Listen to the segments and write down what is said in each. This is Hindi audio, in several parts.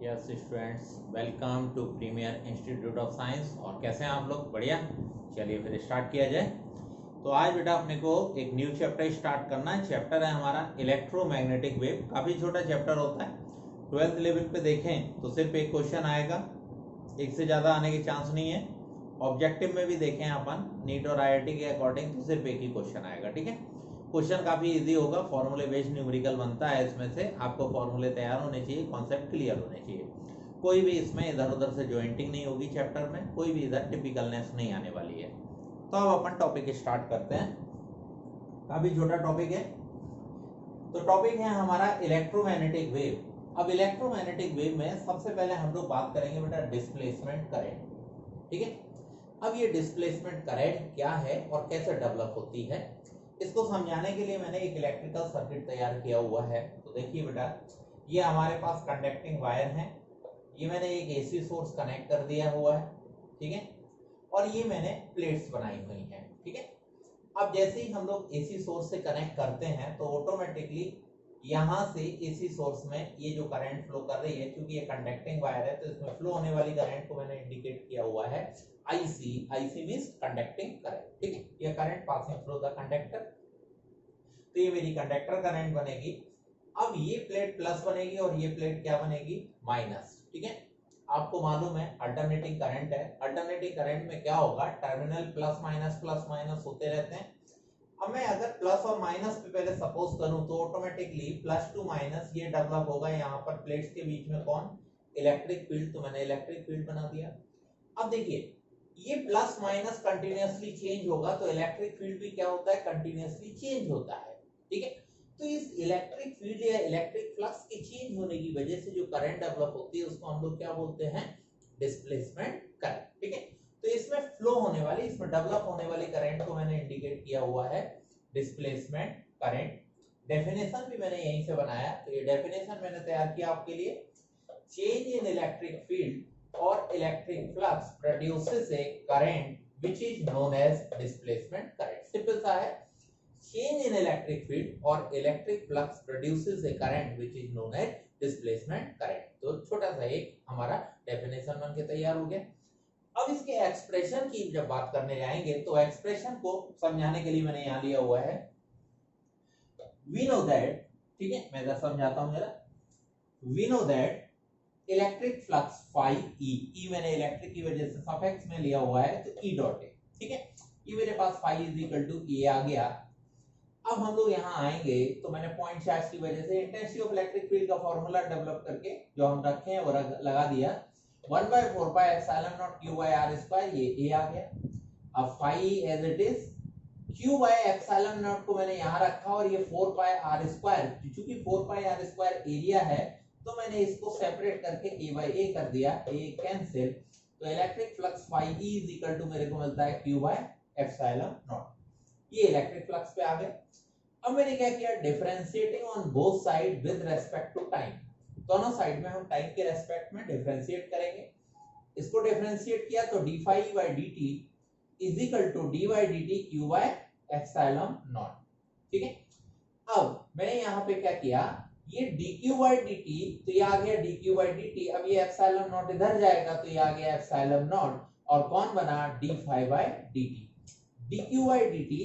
Yes students, welcome to premier institute of science. और कैसे हैं आप लोग? बढ़िया। चलिए फिर स्टार्ट किया जाए। तो आज बेटा अपने को एक न्यू चैप्टर स्टार्ट करना है। चैप्टर है हमारा इलेक्ट्रोमैग्नेटिक वेव। काफ़ी छोटा चैप्टर होता है। 12th लेवल पे देखें तो सिर्फ एक क्वेश्चन आएगा, एक से ज़्यादा आने के चांस नहीं है। ऑब्जेक्टिव में भी देखें अपन नीट और IIT के अकॉर्डिंग तो सिर्फ एक ही क्वेश्चन आएगा। ठीक है, क्वेश्चन काफ़ी इजी होगा। फॉर्मूले बेस्ड न्यूमेरिकल बनता है इसमें से। आपको फॉर्मूले तैयार होने चाहिए, कॉन्सेप्ट क्लियर होने चाहिए। कोई भी इसमें इधर उधर से ज्वाइंटिंग नहीं होगी चैप्टर में, कोई भी इधर टिपिकलनेस नहीं आने वाली है। तो अब अपन टॉपिक स्टार्ट करते हैं। काफ़ी छोटा टॉपिक है। तो टॉपिक है हमारा इलेक्ट्रोमैग्नेटिक वेव। अब इलेक्ट्रोमैग्नेटिक वेव में सबसे पहले हम लोग बात करेंगे बेटा डिस्प्लेसमेंट करंट। ठीक है, अब ये डिस्प्लेसमेंट करंट क्या है और कैसे डेवलप होती है, इसको समझाने के लिए मैंने एक इलेक्ट्रिकल सर्किट तैयार किया हुआ है। तो देखिए बेटा, ये हमारे पास कंडक्टिंग वायर है, ये मैंने एक AC सोर्स कनेक्ट कर दिया हुआ है। ठीक है, और ये मैंने प्लेट्स बनाई हुई हैं। ठीक है, अब जैसे ही हम लोग AC सोर्स से कनेक्ट करते हैं तो ऑटोमेटिकली यहाँ से AC सोर्स में ये जो करंट फ्लो कर रही है, क्योंकि ये कंडक्टिंग वायर है तो इसमें फ्लो होने वाली करंट को मैंने इंडिकेट किया हुआ है IC मींस कंडक्टिंग करंट। ठीक है, ये current passing through the conductor. तो ये मेरी कंडक्टर करंट बनेगी। अब ये प्लेट प्लस बनेगी और ये प्लेट क्या बनेगी? माइनस। ठीक है, आपको मालूम है अल्टरनेटिंग करंट है। अल्टरनेटिंग करंट में क्या होगा? टर्मिनल प्लस माइनस होते रहते हैं। अब मैं अगर प्लस और माइनस पे पहले सपोज करूं तो ऑटोमेटिकली प्लस टू माइनस ये डेवलप होगा। यहाँ पर प्लेट्स के बीच में कौन? Electric field. तो मैंने इलेक्ट्रिक फील्ड बना दिया। अब देखिए, ये प्लस माइनस कंटिन्यूअसली चेंज होगा तो इलेक्ट्रिक फील्ड भी क्या होता है? कंटिन्यूअसली चेंज होता है। ठीक है, तो इस इलेक्ट्रिक फील्ड या इलेक्ट्रिक फ्लक्स के चेंज होने की वजह से जो करंट डेवलप होती है उसको हम लोग क्या बोलते हैं? Displacement current. ठीक है, तो इसमें फ्लो होने वाली, इसमें डेवलप होने वाली करंट को मैंने इंडिकेट किया हुआ है डिस्प्लेसमेंट करंट। डेफिनेशन भी मैंने यहीं से बनाया। तो ये डेफिनेशन मैंने तैयार किया आपके लिए। चेंज इन इलेक्ट्रिक फील्ड और electric flux produces a current which is known as displacement current. Simple सा है, change in electric field or electric flux produces a current which is known as displacement current। तो छोटा सा एक हमारा डेफिनेशन बन के तैयार हो गया। अब इसके एक्सप्रेशन की जब बात करने जाएंगे तो एक्सप्रेशन को समझाने के लिए मैंने यहाँ लिया हुआ है we know that। ठीक है, मैं इधर समझाता हूँ जरा। we know that electric flux phi E मैंने इलेक्ट्रिक की वजह से सफिक्स में लिया हुआ है तो E डॉट है। ठीक है, ये मेरे पास phi is equal to E आ गया। अब हम लोग यहाँ आएंगे तो मैंने पॉइंट चार्ज की वजह से इंटेंसिटी ऑफ इलेक्ट्रिक फील्ड का फॉर्मूला डेवलप करके जो हम रखे हैं वो लगा दिया। 1/4 pi epsilon naught q by r square, ये a आ गया। अब phi as it is, q bye epsilon naught को मैंने यहाँ रखा और ये 4 पाई r स्क्वायर, क्योंकि 4 पाई r स्क्वायर एरिया है तो मैंने इसको सेपरेट करके a बाय a कर दिया। a कैंसिल, तो electric flux phi E is equal to मेरे को मिलता है q बाय एप्सिलॉन नॉट। ये इलेक्ट्रिक फ्लक्स पे आ गए। अब मैंने क्या किया? Differentiating on both side with respect to time. दोनों साइड में हम टाइम के रेस्पेक्ट में डिफरेंशिएट करेंगे। इसको डिफरेंशिएट किया तो d phi by dt is equal to d by dt q by epsilon naught. ठीक है, अब मैंने यहाँ पे क्या किया? ये dq by dt, तो ये आ गया dq by dt। अब ये एप्सिलॉन नॉट इधर जाएगा तो ये आ गया एप्सिलॉन नॉट, और कौन बना? d phi by dt, dq by dt।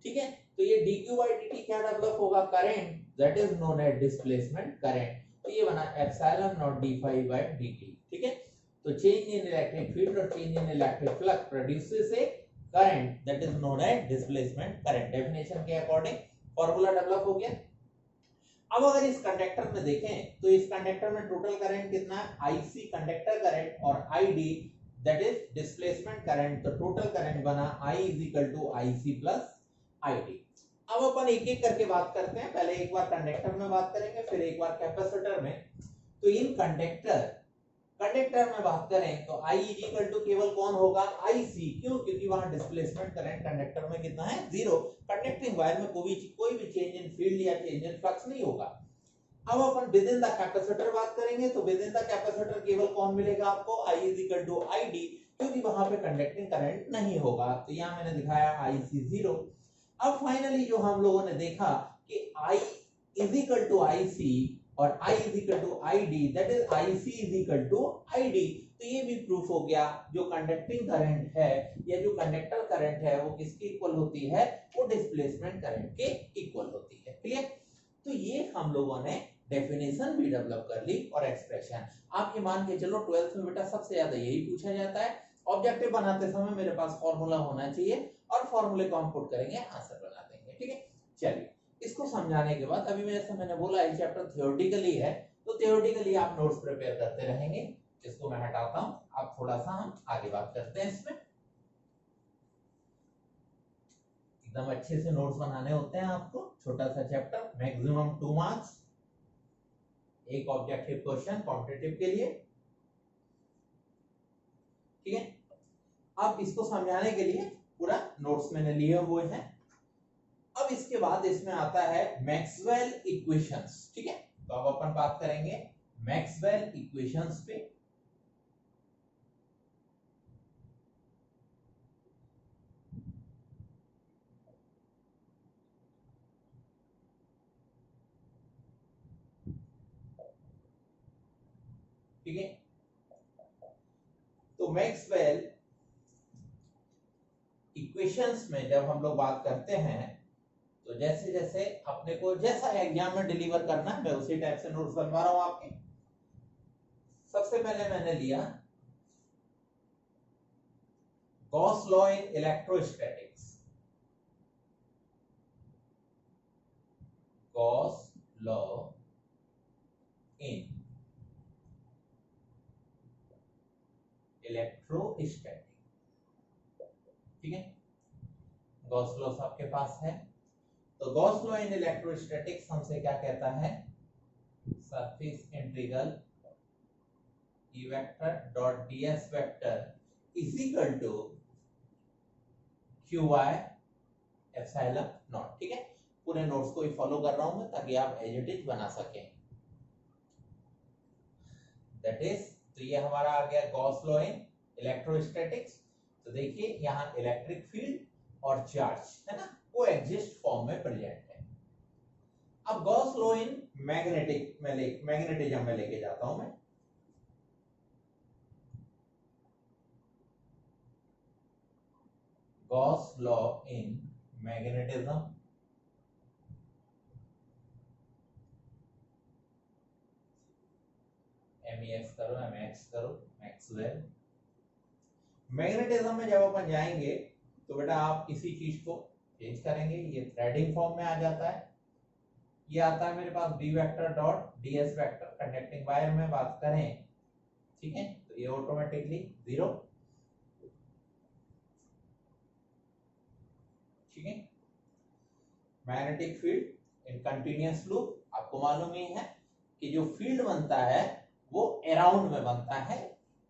ठीक है, तो ये dq by dt क्या डेवलप होगा? Current, that is known as displacement current. तो ये बना epsilon naught d phi by dt। ठीक है, तो चेंज इन इलेक्ट्रिक फील्ड और change in electric flux produces a current that is known as displacement current. Definition के अकॉर्डिंग फॉर्मूला डेवलप हो गया। अब अगर इस कंडक्टर में देखें तो इस कंडक्टर में टोटल करंट कितना है? IC कंडक्टर करंट और ID that is displacement current. तो टोटल करंट बना I is equal to IC plus ID। अब अपन एक एक करके बात करते हैं। पहले एक बार कंडक्टर में बात करेंगे, फिर एक बार कैपेसिटर में। तो इन कंडक्टर में बात करें तो I इज इक्वल टू केवल कौन होगा? IC। क्यों? क्योंकि वहां डिस्प्लेसमेंट करंट कंडक्टर में कितना है? 0। कंडक्टिंग वायर में कोई भी चेंज इन फील्ड या चेंज इन फ्लक्स नहीं होगा। अब अपन विद इन द कैपेसिटर बात करेंगे तो विद इन द कैपेसिटर केवल कौन मिलेगा आपको? I is equal to ID, क्योंकि वहां पे कंडक्टिंग करंट नहीं होगा। तो यहाँ मैंने दिखाया IC 0। अब फाइनली जो हम लोगों ने देखा कि I is equal to IC और I is equal to I D, that is I C is equal to I D. तो ये भी प्रूफ हो गया, जो कंडक्टिंग करंट है या जो कंडक्टर करंट है वो किसकी इक्वल होती है, वो डिस्प्लेसमेंट करंट के इक्वल होती है। क्लियर? तो ये हम लोगों ने डेफिनेशन भी डेवलप कर ली और एक्सप्रेशन। आप ये मान के चलो 12th में बेटा सबसे ज्यादा यही पूछा जाता है। ऑब्जेक्टिव बनाते समय मेरे पास फॉर्मूला होना चाहिए और फॉर्मूले को हम पुट करेंगे, आंसर बना देंगे। ठीक है, चलिए इसको समझाने के बाद अभी जैसे मैंने बोला ये चैप्टर थ्योरेटिकली है, तो थ्योरेटिकली आप नोट्स प्रिपेयर करते रहेंगे। इसको मैं हटाता हूं, आप थोड़ा सा हम आगे बात करते हैं। इसमें एकदम अच्छे से नोट्स बनाने होते हैं आपको। छोटा सा चैप्टर, मैक्सिमम 2 मार्क्स, एक ऑब्जेक्टिव क्वेश्चन कॉम्पिटिटिव के लिए। ठीक है, अब इसको समझाने के लिए पूरा नोट्स मैंने लिए हुए हैं। अब इसके बाद इसमें आता है मैक्सवेल इक्वेशंस। ठीक है, तो अब अपन बात करेंगे मैक्सवेल इक्वेशंस पे। ठीक है, तो मैक्सवेल इक्वेशंस में जब हम लोग बात करते हैं, तो जैसे जैसे अपने को जैसा एग्जाम में डिलीवर करना है मैं उसी टाइप से नोट्स बनवा रहा हूं आपके। सबसे पहले मैंने लिया Gauss law in electrostatics. Gauss law in electrostatic. ठीक है, गॉस लॉ आपके पास है। तो गॉस लॉ इन इलेक्ट्रोस्टैटिक्स हमसे क्या कहता है, surface integral E vector dot ds vector is equal to qy epsilon naught. ठीक है, पूरे नोट्स को ही फॉलो कर रहा हूं मैं ताकि आप एज इट इज बना सकें। दैट इज, तो ये हमारा आ गया गॉस लॉ इन इलेक्ट्रोस्टैटिक्स। तो देखिए यहाँ इलेक्ट्रिक फील्ड और चार्ज है ना, वो एग्जिस्ट फॉर्म में प्रेजेंट है। अब गॉस लॉ इन मैग्नेटिज्म में लेके जाता हूं मैं। Gauss law in magnetism, MEX करो MX करो, मैक्सवेल। मैग्नेटिज्म में जब अपन जाएंगे तो बेटा आप इसी चीज को चेंज करेंगे, ये थ्रेडिंग फॉर्म में आ जाता है। ये आता है मेरे पास B vector dot ds vector, conducting wire में बात करें। ठीक है, तो ये ऑटोमेटिकली 0। ठीक है, मैग्नेटिक फील्ड इन कंटीन्यूअस लूप, आपको मालूम ही है कि जो फील्ड बनता है वो अराउंड में बनता है,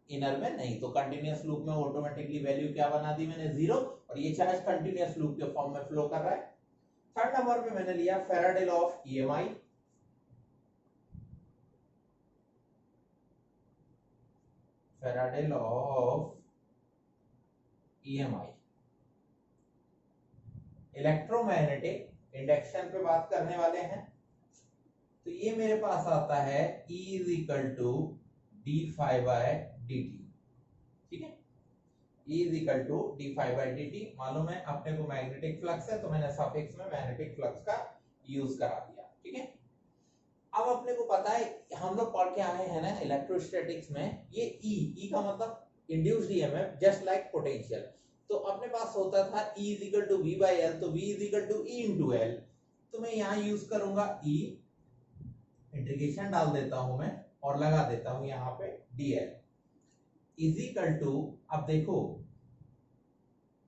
इनर में नहीं। तो कंटीन्यूअस लूप में ऑटोमेटिकली वैल्यू क्या बना दी मैंने, 0, और ये चार्ज कंटीन्यूअस लूप के फॉर्म में फ्लो कर रहा है। थर्ड नंबर पे मैंने लिया Faraday law of EMI। Faraday law of EMI electromagnetic induction पे बात करने वाले हैं। तो ये मेरे पास आता है E is equal to d∅dt। ठीक है, E is equal to d∅dt। मालूम है अपने को मैग्नेटिक फ्लक्स है, तो मैंने सफिक्स में मैग्नेटिक फ्लक्स का यूज करा दिया। ठीक है, अब अपने को पता है, हम लोग पढ़ के आए हैं ना इलेक्ट्रोस्टैटिक्स में, ये E का मतलब induced EMF just like potential. तो अपने पास होता था E is equal to V/L, तो V is equal to E into L। तो मैं यहाँ यूज करूंगा E, इंटीग्रेशन डाल देता हूं मैं और लगा देता हूं यहाँ पे dl इज इक्वल टू, अब देखो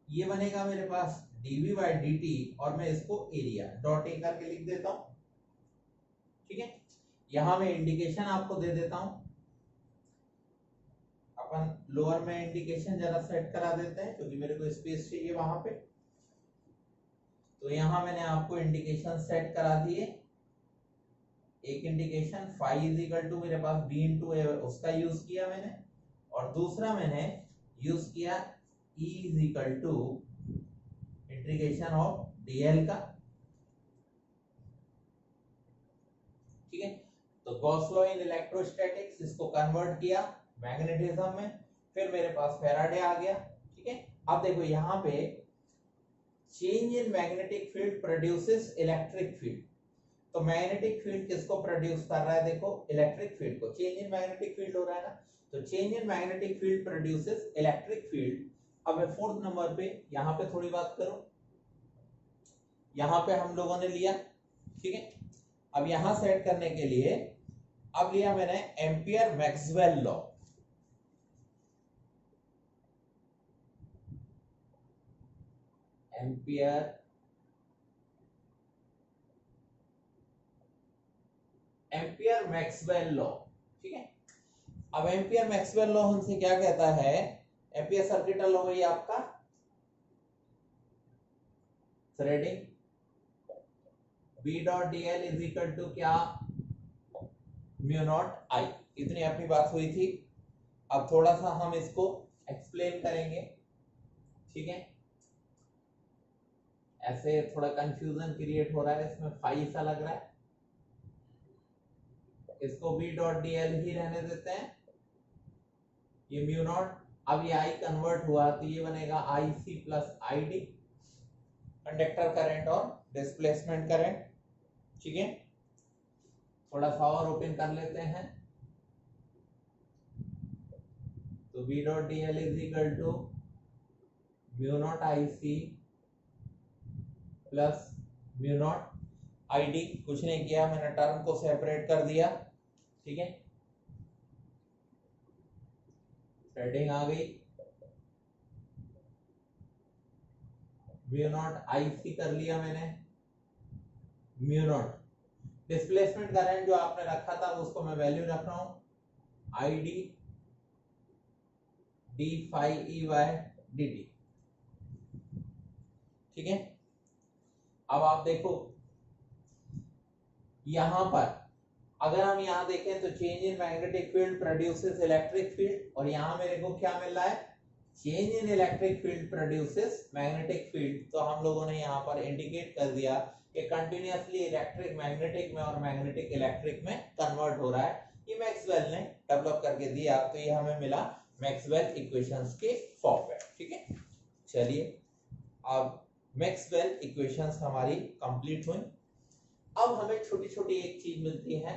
ये बनेगा मेरे पास dv/dt, और मैं इसको एरिया डॉट ए करके लिख देता हूं। ठीक है, यहां मैं इंडिकेशन आपको दे देता हूं। अपन लोअर में इंडिकेशन जरा सेट करा देते हैं क्योंकि मेरे को स्पेस चाहिए वहां पे। तो यहां मैंने आपको इंडिकेशन सेट करा दिए। एक indication phi is equal to मेरे पास b इंटू ए, उसका यूज किया मैंने, और दूसरा मैंने यूज किया E is equal to integration of dl का। ठीक है, तो गॉस लॉ इन इलेक्ट्रोस्टैटिक्स, इसको कन्वर्ट किया मैग्नेटिज्म में, फिर मेरे पास फैराडे आ गया। ठीक है, अब देखो यहाँ पे change in magnetic field produces electric field. तो मैग्नेटिक फील्ड किसको प्रोड्यूस कर रहा है, देखो इलेक्ट्रिक फील्ड को। चेंज इन मैग्नेटिक फील्ड हो रहा है ना, तो change in magnetic field produces electric field. अब मैं फोर्थ नंबर पे यहाँ पे थोड़ी बात करूं, यहाँ पे हम लोगों ने लिया, ठीक है। अब यहाँ सेट करने के लिए अब लिया मैंने ampere Maxwell law. Ampere Maxwell law, ठीक है। अब एम्पियर मैक्सवेल लॉ हमसे क्या कहता है, एम्पियर सर्किटल लॉ वही आपका threading, B dot dl is equal to क्या, म्यू नॉट I। इतनी अपनी बात हुई थी। अब थोड़ा सा हम इसको एक्सप्लेन करेंगे, ठीक है। ऐसे थोड़ा कंफ्यूजन क्रिएट हो रहा है, इसमें फाई सा लग रहा है, इसको B डॉट dl ही रहने देते हैं, ये म्यू नॉट। अब ये I कन्वर्ट हुआ तो ये बनेगा IC plus ID, conductor current और डिस्प्लेसमेंट करंट, ठीक है। थोड़ा सा और ओपन कर लेते हैं, तो B dot dl is equal to mu naught IC plus mu naught ID। कुछ नहीं किया, मैंने टर्म को सेपरेट कर दिया, ठीक है। थ्रेडिंग आ गई, म्यू नॉट IC कर लिया मैंने, म्यू नॉट डिस्प्लेसमेंट करंट जो आपने रखा था उसको मैं वैल्यू रख रहा हूं ID d phi E y dt, ठीक है। अब आप देखो यहां पर अगर हम यहां देखें तो change in magnetic field produces electric field, और यहां मेरे को क्या मिल रहा है, change in electric field produces magnetic field. तो हम लोगों ने यहां पर इंडिकेट कर दिया कि कंटिन्यूअसली इलेक्ट्रिक मैग्नेटिक में और मैग्नेटिक इलेक्ट्रिक में कन्वर्ट हो रहा है। ये मैक्सवेल ने डेवलप करके दिया, तो ये हमें मिला मैक्सवेल इक्वेशंस के फॉर्म में, ठीक है। चलिए अब मैक्सवेल इक्वेशंस हमारी कंप्लीट हुई। अब हमें छोटी छोटी एक चीज मिलती है,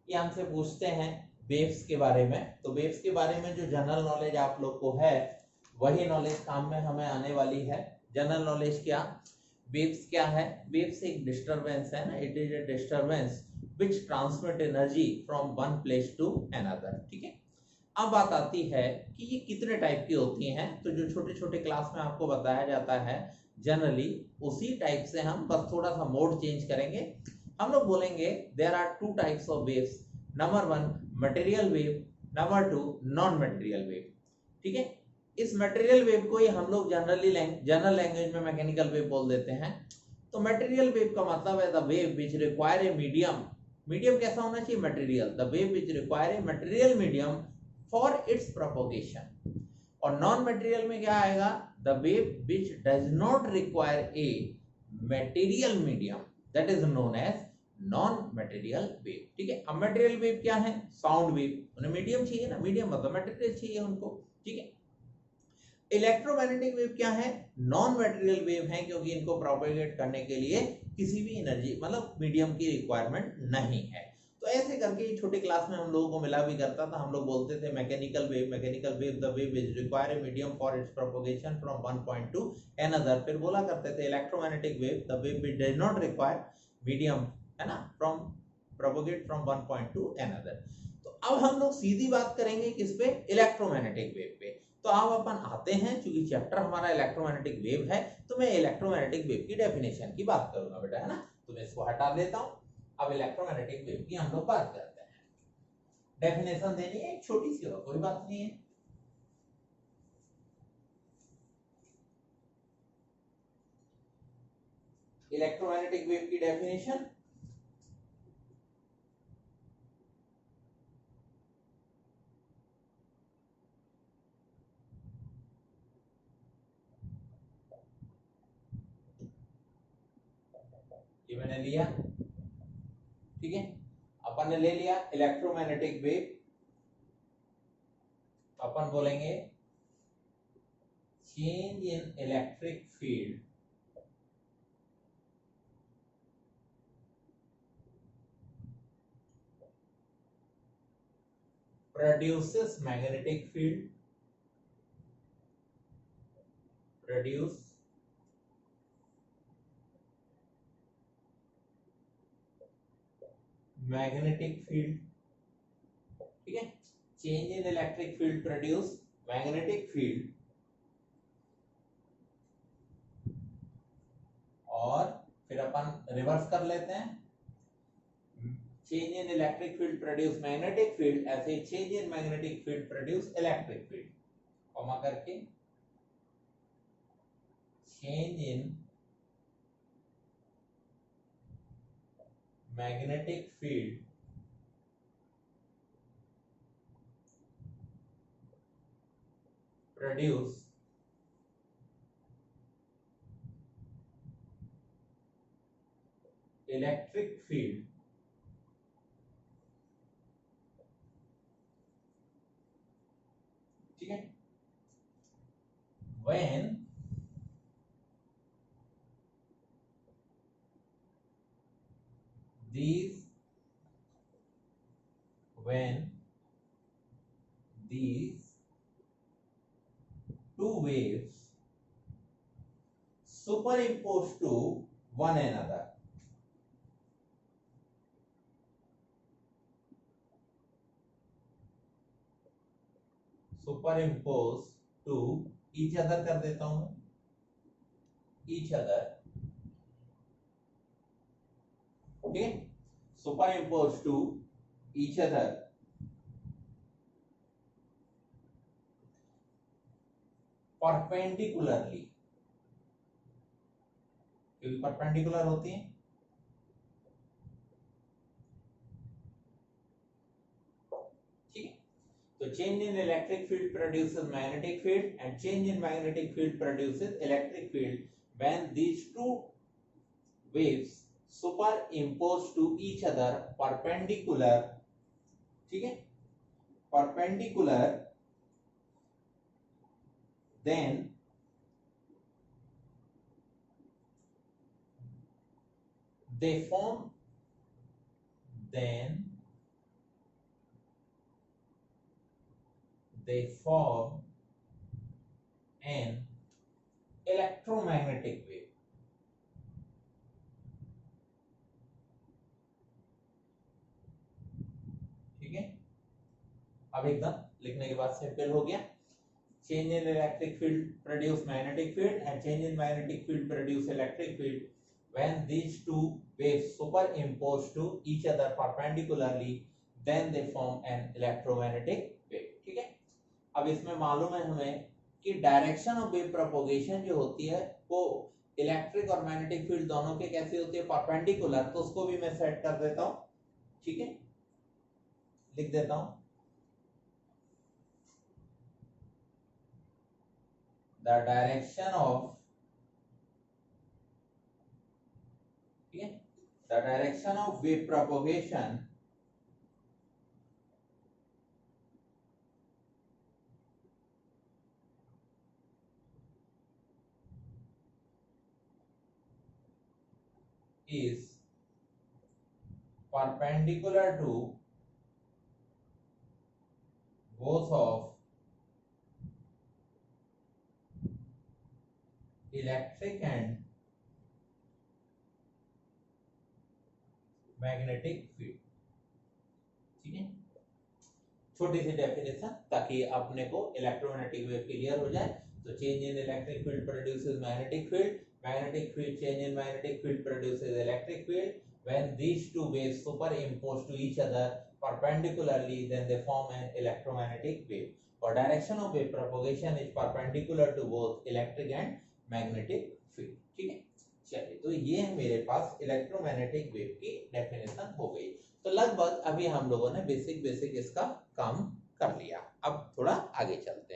ये हमसे पूछते हैं वेव्स के बारे में। तो वेव्स के बारे में जो जनरल नॉलेज आप लोग को है वही नॉलेज काम में हमें आने वाली है। जनरल नॉलेज क्या, वेव्स क्या है, वेव्स एक डिस्टरबेंस है ना, it is a disturbance which transmit energy from one place to another, ठीक है। अब बात आती है कि ये कितने टाइप की होती हैं, तो जो छोटे छोटे क्लास में आपको बताया जाता है जनरली उसी टाइप से हम बस थोड़ा सा मोड चेंज करेंगे। हम लोग बोलेंगे there are two types of waves, number 1 material wave, number 2 non material wave, ठीक है। इस मटेरियल वेव को ही हम लोग जनरल लैंग्वेज में मैकेनिकल वेव बोल देते हैं। तो मटेरियल वेव का मतलब है the wave which require a medium, medium कैसा होना चाहिए, material, the wave which require a material medium for its propagation. और नॉन मटेरियल में क्या आएगा, the wave which does not require a material medium, that is known as non material wave, ठीक है। अब मटेरियल वेव क्या है, साउंड वेव, उन्हें मीडियम चाहिए ना, मीडियम मतलब मटेरियल चाहिए उनको, ठीक है। इलेक्ट्रोमैग्नेटिक वेव क्या है, नॉन मटेरियल वेव है, क्योंकि इनको प्रोपेगेट करने के लिए किसी भी एनर्जी मतलब मीडियम की रिक्वायरमेंट नहीं है। तो ऐसे करके छोटे क्लास में हम लोगों को मिला भी करता था, हम लोग बोलते थे mechanical wave the wave which require a medium for its propagation from one point two another. फिर बोला करते थे electromagnetic wave the wave which does not require medium, है ना, from propagate from one point two another. तो अब हम लोग सीधी बात करेंगे किस पे, इलेक्ट्रोमैग्नेटिक वेव पे। तो अब अपन आते हैं, चूंकि चैप्टर हमारा इलेक्ट्रोमैग्नेटिक वेव है, तो मैं इलेक्ट्रोमैग्नेटिक वेव की डेफिनेशन की बात करूंगा बेटा, है ना। तो मैं इसको हटा देता हूं। अब इलेक्ट्रोमैग्नेटिक वेव की हम लोग बात करते हैं। डेफिनेशन देनी है एक छोटी सी, और कोई बात नहीं है। इलेक्ट्रोमैग्नेटिक वेव की डेफिनेशन, ये मैंने लिया, ठीक है। अब अपन ने ले लिया इलेक्ट्रोमैग्नेटिक वेव, अपन बोलेंगे change in electric field produces magnetic field, produce magnetic field, ठीक है। Change in electric field produce magnetic field, और फिर अपन रिवर्स कर लेते हैं, change in electric field produce magnetic field, ऐसे change in magnetic field produce electric field, comma करके change in magnetic field produce electric field, ठीक है। when these two waves superimpose to one another, superimpose to each other कर देता हूं, each other, ठीक है। superimpose to each other perpendicularly, क्योंकि परपेंडिकुलर होती है, ठीक है। तो change in electric field produces magnetic field and change in magnetic field produces electric field when these two waves superimpose to each other perpendicular, ठीक है, perpendicular, then they form an electromagnetic wave, ठीक है। अब एकदम लिखने के बाद सिंपल हो गया, change in electric field produce magnetic field and change in magnetic field produce electric field when these two waves superimpose to each other perpendicularly, then they form an electromagnetic wave, ठीक है। अब इसमें मालूम है हमें कि डायरेक्शन ऑफ वेव प्रोपगेशन जो होती है वो इलेक्ट्रिक और मैग्नेटिक फील्ड दोनों के कैसी होती है, परपेंडिकुलर, तो उसको भी मैं सेट कर देता हूं, ठीक है, लिख देता हूं, the direction of, ठीक है, the direction of wave propagation is perpendicular to both of electric and magnetic field, ठीक है। छोटी सी डेफिनेशन ताकि अपने को इलेक्ट्रोमैग्नेटिक वेव क्लियर हो जाए। तो change in electric field produces magnetic field, magnetic field change in magnetic field produces electric field, when these two waves superimpose to each other perpendicularly, then they form an electromagnetic wave. For direction of wave propagation is perpendicular to both electric and magnetic field, ठीक है। चलिए, तो ये मेरे पास इलेक्ट्रोमैग्नेटिक वेव की डेफिनेशन हो गई। तो लगभग अभी हम लोगों ने बेसिक इसका काम कर लिया। अब थोड़ा आगे चलते हैं।